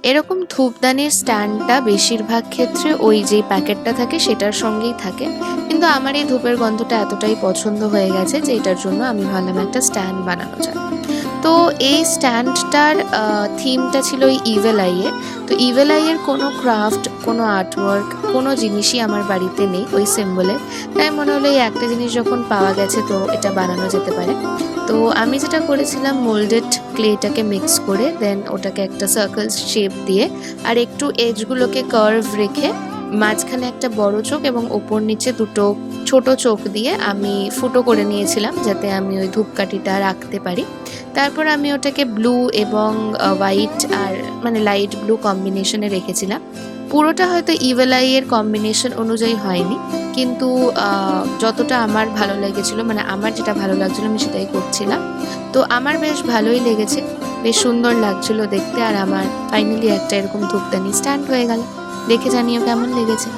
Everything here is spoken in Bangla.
এরকম ধূপদানির স্ট্যান্ডটা বেশিরভাগ ক্ষেত্রে ওই যে প্যাকেটটা থাকে সেটার সঙ্গেই থাকে, কিন্তু আমার এই ধূপের গন্ধটা এতটাই পছন্দ হয়ে গেছে যে এটার জন্য আমি ভাবলাম একটা স্ট্যান্ড বানানো যায়। তো এই স্ট্যান্ডটার থিমটা ছিল ওই ইভেল আইয়ে। তো ইভেল আইয়ের কোনো ক্রাফট, কোনো আর্টওয়ার্ক, কোনো জিনিসই আমার বাড়িতে নেই ওই সিম্বলের। তাই মনে হলো এই একটা জিনিস যখন পাওয়া গেছে তো এটা বানানো যেতে পারে। তো আমি যেটা করেছিলাম, মোল্ডেড ক্লেটাকে মিক্স করে দেন ওটাকে একটা সার্কেল শেপ দিয়ে আর একটু এজগুলোকে কার্ভ রেখে মাঝখানে একটা বড় চোখ এবং ওপর নিচে দুটো ছোট চোখ দিয়ে আমি ফুটো করে নিয়েছিলাম যাতে আমি ওই ধূপকাঠিটা রাখতে পারি। তারপর আমি ওটাকে ব্লু এবং হোয়াইট আর মানে লাইট ব্লু কম্বিনেশনে রেখেছিলাম। পুরোটা হয়তো ইভেল আই এর কম্বিনেশন অনুযায়ী হয়নি, কিন্তু যতটা আমার ভালো লেগেছিল, মানে আমার যেটা ভালো লাগছিল আমি সেটাই করছিলাম। তো আমার বেশ ভালোই লেগেছে, বেশ সুন্দর লাগছিল দেখতে। আর আমার ফাইনালি একটা এরকম ধূপদানি স্ট্যান্ড হয়ে গেল। দেখে জানিও কেমন লেগেছে।